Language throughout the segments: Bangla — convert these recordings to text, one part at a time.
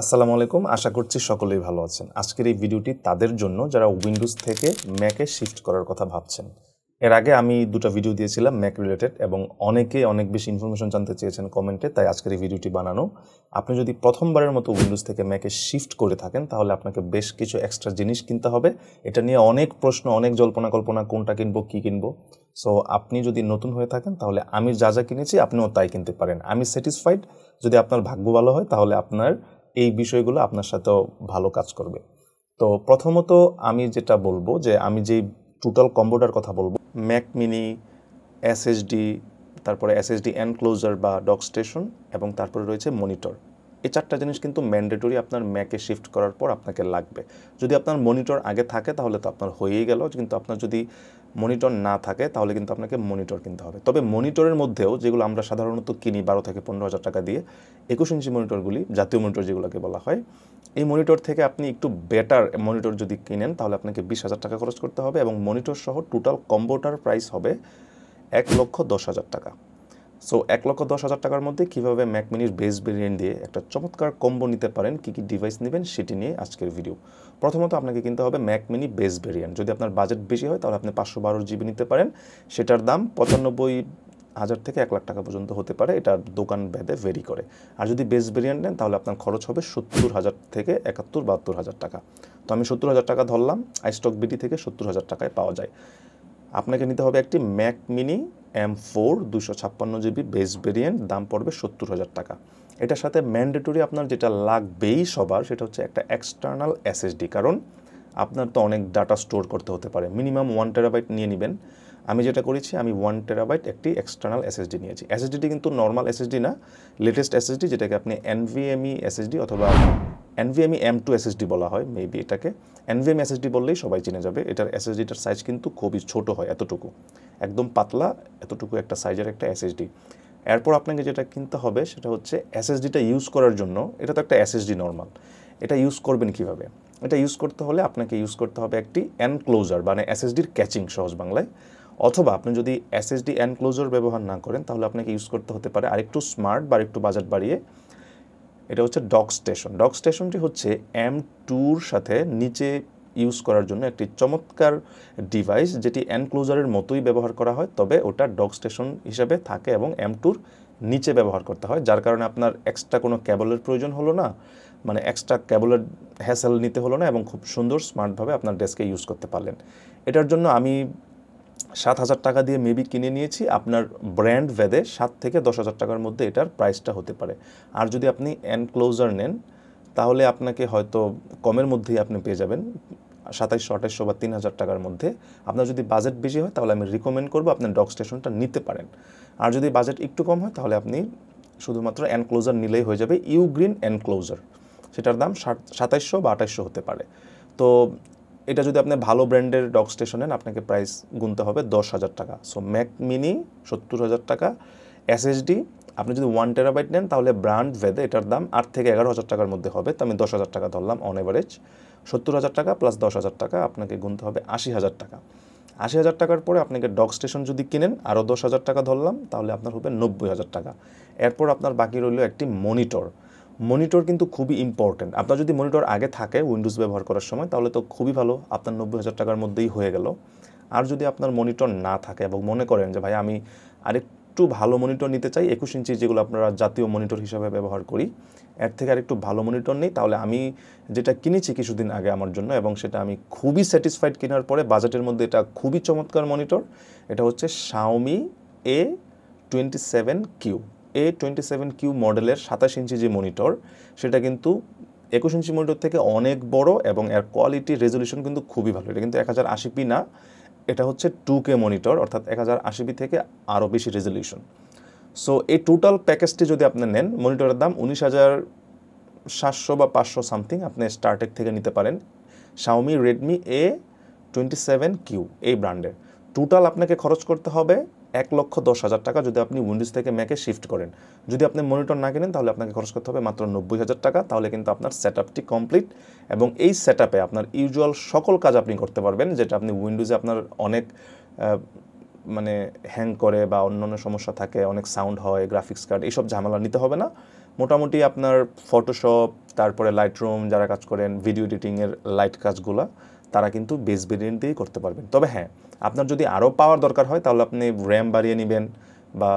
আসসালামু আলাইকুম, আশা করছি সকলেই ভালো আছেন। আজকের এই ভিডিওটি তাদের জন্য যারা উইন্ডোজ থেকে ম্যাকে শিফট করার কথা ভাবছেন। এর আগে আমি দুটো ভিডিও দিয়েছিলাম ম্যাক রিলেটেড এবং অনেকে অনেক বেশি ইনফরমেশন জানতে চেয়েছেন কমেন্টে, তাই আজকের এই ভিডিওটি বানানো। আপনি যদি প্রথমবারের মতো উইন্ডোজ থেকে ম্যাকে শিফট করে থাকেন তাহলে আপনাকে বেশ কিছু এক্সট্রা জিনিস কিনতে হবে। এটা নিয়ে অনেক প্রশ্ন, অনেক জল্পনা কল্পনা, কোনটা কিনবো, কী কিনবো। সো আপনি যদি নতুন হয়ে থাকেন তাহলে আমি যা যা কিনেছি আপনিও তাই কিনতে পারেন। আমি স্যাটিসফাইড। যদি আপনার ভাগ্য ভালো হয় তাহলে আপনার এই বিষয়গুলো আপনার সাথেও ভালো কাজ করবে। তো প্রথমত আমি যেটা বলবো যে আমি যেই টোটাল কম্বোটার কথা বলবো, ম্যাক মিনি, এসএসডি, তারপরে এসএসডি এনক্লোজার বা ডক স্টেশন এবং তারপরে রয়েছে মনিটর। এই চারটা জিনিস কিন্তু ম্যান্ডেটরি আপনার ম্যাকে শিফট করার পর আপনাকে লাগবে। যদি আপনার মনিটর আগে থাকে তাহলে তো আপনার হয়েই গেল, কিন্তু আপনার যদি মনিটর না থাকে তাহলে কিন্তু আপনাকে মনিটর কিনতে হবে। তবে মনিটরের মধ্যেও যেগুলো আমরা সাধারণত কিনি 12 থেকে 15,000 টাকা দিয়ে, 21 ইঞ্চি মনিটরগুলি, জাতীয় মনিটর যেগুলোকে বলা হয়, এই মনিটর থেকে আপনি একটু বেটার মনিটর যদি কিনেন তাহলে আপনাকে 20,000 টাকা খরচ করতে হবে এবং মনিটর সহ টোটাল কম্বোটার প্রাইস হবে 1,10,000 টাকা। সো 1,10,000 টাকার মধ্যে কীভাবে ম্যাক মিনির বেস ভেরিয়েন্ট দিয়ে একটা চমৎকার কম্বো নিতে পারেন, কী কী ডিভাইস নেবেন সেটি নিয়ে আজকের ভিডিও। প্রথমত আপনাকে কিনতে হবে ম্যাক মিনি বেস ভেরিয়েন্ট। যদি আপনার বাজেট বেশি হয় তাহলে আপনি 512 জিবি নিতে পারেন। সেটার দাম 95,000 থেকে 1,00,000 টাকা পর্যন্ত হতে পারে, এটা দোকান ভেদে ভেরি করে। আর যদি বেস ভেরিয়েন্ট নেন তাহলে আপনার খরচ হবে 70,000 থেকে 71-72,000 টাকা। তো আমি 70,000 টাকা ধরলাম, আইস্টক বিডি থেকে 70,000 টাকায় পাওয়া যায়। আপনাকে নিতে হবে একটি Mac mini M4 256 GB base variant, দাম পড়বে 70,000 টাকা। এটার সাথে ম্যান্ডেটরি আপনার যেটা লাগবেই সবার, সেটা হচ্ছে একটা এক্সটার্নাল এসএসডি, কারণ আপনার তো অনেক ডাটা স্টোর করতে হতে পারে। মিনিমাম 1 টেরাবাইট নিয়ে নেবেন। আমি যেটা করেছি, আমি 1 টেরাবাইট একটি এক্সটার্নাল এসএসডি নিয়েছি। এসএসডিটি কিন্তু নর্মাল এসএসডি না, লেটেস্ট এসএসডি, যেটাকে আপনি NVMe এসএসডি অথবা NVMe M2 এসএসডি বলা হয় মেবি এটাকে। NVMe এসএসডি বললেই সবাই চিনে যাবে। এটার এসএসডিটার সাইজ কিন্তু খুবই ছোট হয়, এতটুকু, একদম পাতলা, এতটুকু একটা সাইজের একটা এসএসডি। এরপর আপনাকে যেটা কিনতে হবে সেটা হচ্ছে এসএসডিটা ইউজ করার জন্য, এটা তো একটা এসএসডি নর্মাল, এটা ইউজ করবেন কিভাবে? এটা ইউজ করতে হলে আপনাকে ইউজ করতে হবে একটি এনক্লোজার, মানে এসএসডির ক্যাচিং সহজ বাংলায়। অথবা আপনি যদি এসএসডি এনক্লোজার ব্যবহার না করেন তাহলে আপনাকে ইউজ করতে হতে পারে আরেকটু স্মার্ট বা একটু বাজেট বাড়িয়ে, এটা হচ্ছে ডক স্টেশন। ডক স্টেশনটি হচ্ছে M2-র সাথে নিচে ইউজ করার জন্য একটি চমৎকার ডিভাইস, যেটি এনক্লোজারের মতোই ব্যবহার করা হয়, তবে ওটা ডক স্টেশন হিসেবে থাকে এবং M2-র নিচে ব্যবহার করতে হয়, যার কারণে আপনার এক্সট্রা কোনো কেবলের প্রয়োজন হলো না, মানে এক্সট্রা কেবলের হ্যাসেল নিতে হলো না এবং খুব সুন্দর স্মার্টভাবে আপনার ডেস্কে ইউজ করতে পারলেন। এটার জন্য আমি 7,000 টাকা দিয়ে মেবি কিনে নিয়েছি। আপনার ব্র্যান্ড ভেদে 7 থেকে 10,000 টাকার মধ্যে এটার প্রাইসটা হতে পারে। আর যদি আপনি এনক্লোজার নেন তাহলে আপনাকে হয়তো কমের মধ্যেই আপনি পেয়ে যাবেন, 2700-2800 বা 3,000 টাকার মধ্যে। আপনার যদি বাজেট বেশি হয় তাহলে আমি রিকমেন্ড করবো আপনি ডক স্টেশনটা নিতে পারেন। আর যদি বাজেট একটু কম হয় তাহলে আপনি শুধুমাত্র এনক্লোজার নিলেই হয়ে যাবে, ইউগ্রিন এনক্লোজার, সেটার দাম 2700 বা 2800 হতে পারে। তো এটা যদি আপনি ভালো ব্র্যান্ডের ডক স্টেশন নেন আপনাকে প্রাইস গুনতে হবে 10,000 টাকা। সো ম্যাক মিনি 70,000 টাকা, এসএসডি আপনি যদি 1 টেরাবাইট নেন তাহলে ব্র্যান্ড ভেদে এটার দাম 8 থেকে 11,000 টাকার মধ্যে হবে। তো আমি 10,000 টাকা ধরলাম অন এভারেজ। 70,000 টাকা প্লাস 10,000 টাকা আপনাকে গুনতে হবে 80,000 টাকা। 80,000 টাকার পরে আপনাকে ডক স্টেশন যদি কিনেন আরও 10,000 টাকা ধরলাম, তাহলে আপনার হবে 90,000 টাকা। এরপর আপনার বাকি রইল একটি মনিটর। মনিটর কিন্তু খুবই ইম্পর্টেন্ট। আপনার যদি মনিটর আগে থাকে উইন্ডোজ ব্যবহার করার সময় তাহলে তো খুবই ভালো, আপনার 90,000 টাকার মধ্যেই হয়ে গেল। আর যদি আপনার মনিটর না থাকে এবং মনে করেন যে ভাই আমি আরেকটু ভালো মনিটর নিতে চাই, 21 ইঞ্চি যেগুলো আপনারা জাতীয় মনিটর হিসাবে ব্যবহার করি, এর থেকে আরেকটু ভালো মনিটর নেই, তাহলে আমি যেটা কিনেছি কিছুদিন আগে আমার জন্য এবং সেটা আমি খুবই স্যাটিসফাইড কেনার পরে, বাজেটের মধ্যে এটা খুবই চমৎকার মনিটর। এটা হচ্ছে Xiaomi A27Q। A27Q মডেলের 27 ইঞ্চি যে মনিটর, সেটা কিন্তু 21 ইঞ্চি মনিটর থেকে অনেক বড় এবং এর কোয়ালিটি রেজলিউশন কিন্তু খুবই ভালো। এটা কিন্তু 1080p না, এটা হচ্ছে 2K মনিটর, অর্থাৎ 1080p থেকে আরও বেশি রেজলিউশন। সো এই টোটাল প্যাকেজটি যদি আপনি নেন, মনিটরের দাম 19,700 বা 500 সামথিং আপনি স্টারটেক থেকে নিতে পারেন, Xiaomi Redmi A27Q এই ব্র্যান্ডের। টোটাল আপনাকে খরচ করতে হবে 1,10,000 টাকা যদি আপনি উইন্ডোজ থেকে ম্যাকে শিফট করেন। যদি আপনি মনিটর না কেনেন তাহলে আপনাকে খরচ করতে হবে মাত্র 90,000 টাকা। তাহলে কিন্তু আপনার সেটআপটি কমপ্লিট এবং এই সেটআপে আপনার ইউজুয়াল সকল কাজ আপনি করতে পারবেন, যেটা আপনি উইন্ডোজে আপনার অনেক মানে হ্যাং করে বা অন্যান্য সমস্যা থাকে, অনেক সাউন্ড হয়, গ্রাফিক্স কার্ড, এইসব ঝামেলা নিতে হবে না। মোটামুটি আপনার ফটোশপ, তারপরে লাইটরুম যারা কাজ করেন, ভিডিও এডিটিংয়ের লাইট কাজগুলো তারা কিন্তু বেস ভেরিয়েন্ট দিয়েই করতে পারবেন। তবে হ্যাঁ, আপনার যদি আরও পাওয়ার দরকার হয় তাহলে আপনি র্যাম বাড়িয়ে নেবেন বা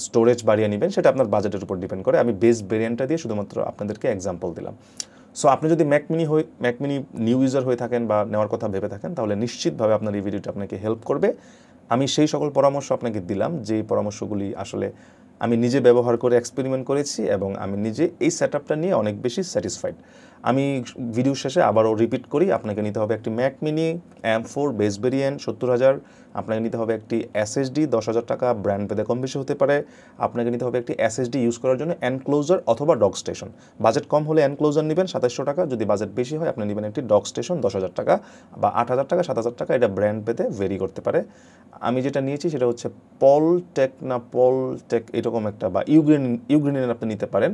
স্টোরেজ বাড়িয়ে নেবেন, সেটা আপনার বাজেটের উপর ডিপেন্ড করে। আমি বেস ভেরিয়েন্টটা দিয়ে শুধুমাত্র আপনাদেরকে এক্সাম্পল দিলাম। সো আপনি যদি ম্যাক মিনি নিউ ইউজার হয়ে থাকেন বা নেওয়ার কথা ভেবে থাকেন, তাহলে নিশ্চিতভাবে আপনার এই ভিডিওটা আপনাকে হেল্প করবে। আমি সেই সকল পরামর্শ আপনাকে দিলাম যে পরামর্শগুলি আসলে আমি নিজে ব্যবহার করে এক্সপেরিমেন্ট করেছি এবং আমি নিজে এই সেটআপটা নিয়ে অনেক বেশি স্যাটিসফাইড। আমি ভিডিও শেষে আবারও রিপিট করি, আপনাকে নিতে হবে একটি Mac mini M4 base variant 70,000, আপনাকে নিতে হবে একটি এসএসডি 10,000 টাকা, ব্র্যান্ড ভেদে কম বেশি হতে পারে। আপনাকে নিতে হবে একটি এসএসডি ইউজ করার জন্য এনক্লোজার অথবা ডক স্টেশন। বাজেট কম হলে এনক্লোজার নেবেন 2700 টাকা, যদি বাজেট বেশি হয় আপনি নেবেন একটি ডক স্টেশন 10,000 টাকা বা 8,000 টাকা 7,000 টাকা, এটা ব্র্যান্ড ভেদে ভেরি করতে পারে। আমি যেটা নিয়েছি সেটা হচ্ছে পলটেক এরকম একটা, বা ইউগ্রেনিয়ান আপনি নিতে পারেন।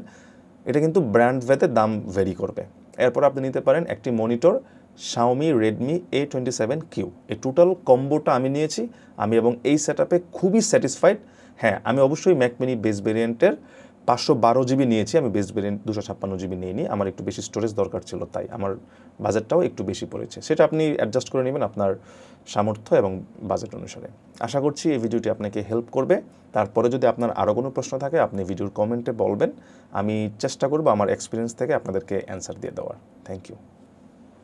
এটা কিন্তু ব্র্যান্ড ভেদে দাম ভেরি করবে। এরপর আপনি নিতে পারেন একটি মনিটর Xiaomi Redmi A27Q। এই টোটাল কম্বোটা আমি নিয়েছি, আমি এবং এই সেটআপে খুবই স্যাটিসফাইড। হ্যাঁ, আমি অবশ্যই ম্যাক মিনি বেস ভেরিয়েন্টের 512 জিবি নিয়েছি, আমি বেস ভেরিয়েন্ট 256 জিবি নিইনি। আমার একটু বেশি স্টোরেজ দরকার ছিল, তাই আমার বাজেটটাও একটু বেশি পড়েছে। সেটা আপনি অ্যাডজাস্ট করে নেবেন আপনার সামর্থ্য এবং বাজেট অনুসারে। আশা করছি এই ভিডিওটি আপনাকে হেল্প করবে। তারপরে যদি আপনার আরও কোনো প্রশ্ন থাকে আপনি ভিডিওর কমেন্টে বলবেন, আমি চেষ্টা করব আমার এক্সপিরিয়েন্স থেকে আপনাদেরকে অ্যান্সার দিয়ে দেওয়ার। Thank you.